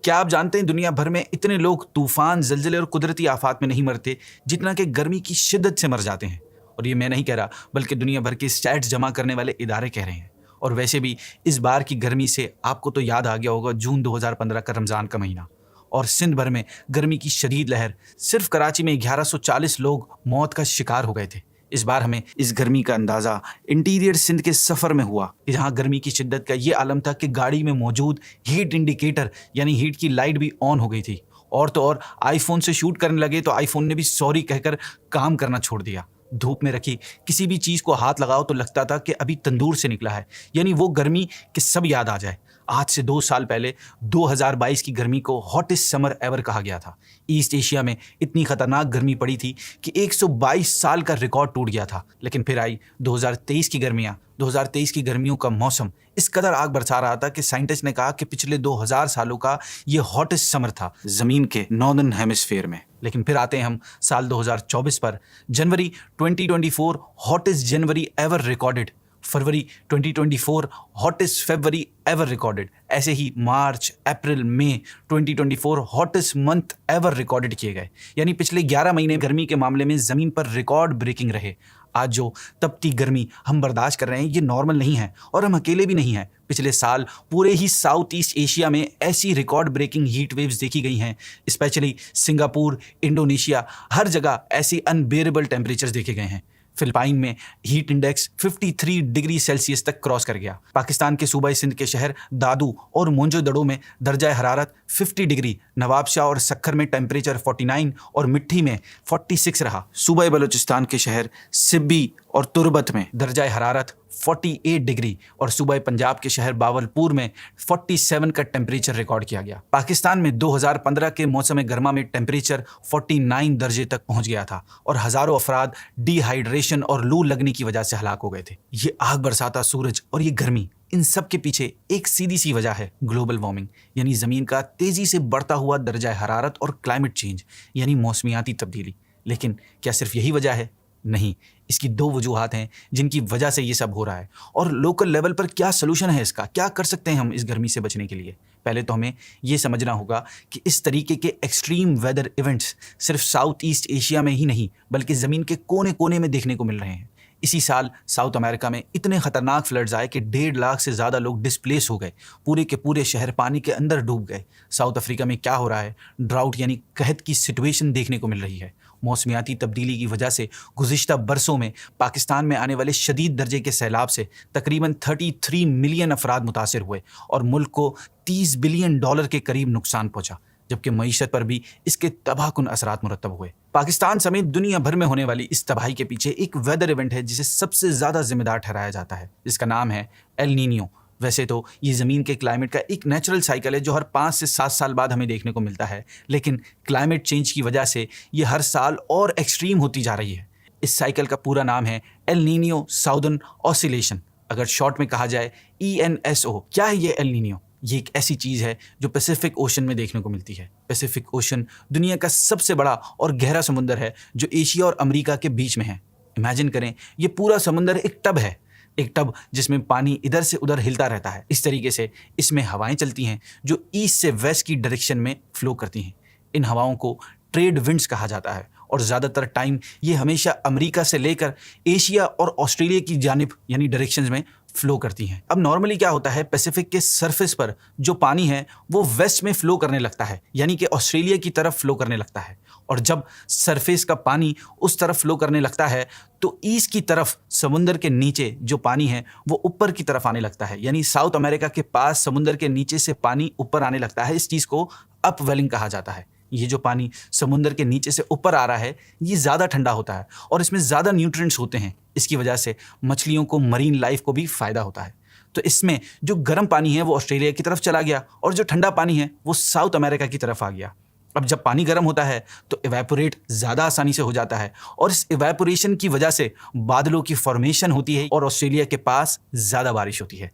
क्या आप जानते हैं दुनिया भर में इतने लोग तूफान, ज़लज़ले और कुदरती आफात में नहीं मरते जितना कि गर्मी की शिद्दत से मर जाते हैं। और ये मैं नहीं कह रहा, बल्कि दुनिया भर के स्टैट्स जमा करने वाले इदारे कह रहे हैं। और वैसे भी इस बार की गर्मी से आपको तो याद आ गया होगा जून 2015 का रमज़ान का महीना और सिंध भर में गर्मी की शदीद लहर। सिर्फ कराची में 1140 लोग मौत का शिकार हो गए थे। इस बार हमें इस गर्मी का अंदाज़ा इंटीरियर सिंध के सफ़र में हुआ कि जहाँ गर्मी की शिद्दत का ये आलम था कि गाड़ी में मौजूद हीट इंडिकेटर यानी हीट की लाइट भी ऑन हो गई थी। और तो और आईफोन से शूट करने लगे तो आईफोन ने भी सॉरी कहकर काम करना छोड़ दिया। धूप में रखी किसी भी चीज़ को हाथ लगाओ तो लगता था कि अभी तंदूर से निकला है, यानी वो गर्मी कि सब याद आ जाए। आज से 2 साल पहले 2022 की गर्मी को हॉटेस्ट समर एवर कहा गया था। ईस्ट एशिया में इतनी खतरनाक गर्मी पड़ी थी कि 122 साल का रिकॉर्ड टूट गया था। लेकिन फिर आई 2023 की गर्मियाँ। 2023 की गर्मियों का मौसम इस कदर आग बरसा रहा था कि साइंटिस्ट ने कहा कि पिछले 2000 सालों का ये हॉटेस्ट समर था ज़मीन के नॉर्दर्न हेमिस्फीयर में। लेकिन फिर आते हैं हम साल 2024 पर। जनवरी 2024 हॉटेस्ट जनवरी एवर रिकॉर्डेड, फरवरी 2024 हॉटेस्ट फरवरी एवर रिकॉर्डेड। ऐसे ही मार्च, अप्रैल, मई 2024 हॉटेस्ट मंथ एवर रिकॉर्डेड किए गए। यानी पिछले 11 महीने गर्मी के मामले में ज़मीन पर रिकॉर्ड ब्रेकिंग रहे। आज जो तपती गर्मी हम बर्दाश्त कर रहे हैं ये नॉर्मल नहीं है और हम अकेले भी नहीं हैं। पिछले साल पूरे ही साउथ ईस्ट एशिया में ऐसी रिकॉर्ड ब्रेकिंग हीट वेव्स देखी गई हैं। स्पेशली सिंगापुर, इंडोनेशिया, हर जगह ऐसी अनबेरेबल टेम्परेचर्स देखे गए हैं। फिलिपाइन में हीट इंडेक्स 53 डिग्री सेल्सियस तक क्रॉस कर गया। पाकिस्तान के सूबा सिंध के शहर दादू और मोंजोदड़ो में दर्जा हरारत 50 डिग्री, नवाबशाह और सक्खर में टेम्परेचर 49 और मिट्टी में 46 रहा। सूबा बलूचिस्तान के शहर सिब्बी और तुर्बत में दर्जा हरारत 48 डिग्री और सूबा पंजाब के शहर बावलपुर में 47 का टेम्परेचर रिकॉर्ड किया गया। पाकिस्तान में 2015 के मौसम गर्मा में टेम्परेचर 49 दर्जे तक पहुंच गया था और हज़ारों अफराद डिहाइड्रेशन और लू लगने की वजह से हलाक हो गए थे। ये आग बरसाता सूरज और ये गर्मी, इन सब के पीछे एक सीधी सी वजह है ग्लोबल वार्मिंग, यानी ज़मीन का तेज़ी से बढ़ता हुआ दर्जा हरारत और क्लाइमेट चेंज यानी मौसमियाती तब्दीली। लेकिन क्या सिर्फ यही वजह है? नहीं, इसकी 2 वजूहात हैं जिनकी वजह से ये सब हो रहा है। और लोकल लेवल पर क्या सलूशन है इसका? क्या कर सकते हैं हम इस गर्मी से बचने के लिए? पहले तो हमें ये समझना होगा कि इस तरीके के एक्सट्रीम वेदर इवेंट्स सिर्फ साउथ ईस्ट एशिया में ही नहीं बल्कि ज़मीन के कोने कोने में देखने को मिल रहे हैं। इसी साल साउथ अमेरिका में इतने खतरनाक फ्लड्स आए कि 1.5 लाख से ज़्यादा लोग डिस्प्लेस हो गए। पूरे के पूरे शहर पानी के अंदर डूब गए। साउथ अफ्रीका में क्या हो रहा है? ड्राउट यानी कहत की सिचुएशन देखने को मिल रही है। मौसमियाती तब्दीली की वजह से गुज़िश्ता बरसों में पाकिस्तान में आने वाले शदीद दर्जे के सैलाब से तकरीबन 33 मिलियन अफराद मुतासिर हुए और मुल्क को $30 बिलियन के करीब नुकसान पहुंचा, जबकि मईशत पर भी इसके तबाहकुन असरात मुरतब हुए। पाकिस्तान समेत दुनिया भर में होने वाली इस तबाही के पीछे एक वेदर इवेंट है जिसे सबसे ज़्यादा जिम्मेदार ठहराया जाता है, जिसका नाम है एल नीनियो। वैसे तो ये ज़मीन के क्लाइमेट का एक नेचुरल साइकिल है जो हर 5 से 7 साल बाद हमें देखने को मिलता है, लेकिन क्लाइमेट चेंज की वजह से ये हर साल और एक्सट्रीम होती जा रही है। इस साइकिल का पूरा नाम है एल नीनियो साउदर्न ऑसिलेशन, अगर शॉर्ट में कहा जाए ENSO। क्या है ये एल नीनियो? ये एक ऐसी चीज़ है जो पैसिफिक ओशन में देखने को मिलती है। पैसिफिक ओशन दुनिया का सबसे बड़ा और गहरा समुंदर है जो एशिया और अमेरिका के बीच में है। इमेजिन करें, ये पूरा समुंदर एक टब है, एक टब जिसमें पानी इधर से उधर हिलता रहता है। इस तरीके से इसमें हवाएं चलती हैं जो ईस्ट से वेस्ट की डायरेक्शन में फ्लो करती हैं। इन हवाओं को ट्रेड विंड्स कहा जाता है और ज़्यादातर टाइम ये हमेशा अमेरिका से लेकर एशिया और ऑस्ट्रेलिया की जानिब यानी डायरेक्शंस में फ्लो करती हैं। अब नॉर्मली क्या होता है, पैसिफिक के सरफेस पर जो पानी है वो वेस्ट में फ्लो करने लगता है, यानी कि ऑस्ट्रेलिया की तरफ फ्लो करने लगता है। और जब सरफेस का पानी उस तरफ फ्लो करने लगता है तो ईस्ट की तरफ समुंदर के नीचे जो पानी है वो ऊपर की तरफ आने लगता है, यानी साउथ अमेरिका के पास समुंदर के नीचे से पानी ऊपर आने लगता है। इस चीज़ को अपवेलिंग कहा जाता है। ये जो पानी समुंदर के नीचे से ऊपर आ रहा है ये ज़्यादा ठंडा होता है और इसमें ज़्यादा न्यूट्रिएंट्स होते हैं। इसकी वजह से मछलियों को, मरीन लाइफ को भी फ़ायदा होता है। तो इसमें जो गर्म पानी है वो ऑस्ट्रेलिया की तरफ चला गया और जो ठंडा पानी है वो साउथ अमेरिका की तरफ आ गया। अब जब पानी गर्म होता है तो इवेपोरेट ज़्यादा आसानी से हो जाता है और इस इवेपोरेशन की वजह से बादलों की फॉर्मेशन होती है और ऑस्ट्रेलिया के पास ज़्यादा बारिश होती है।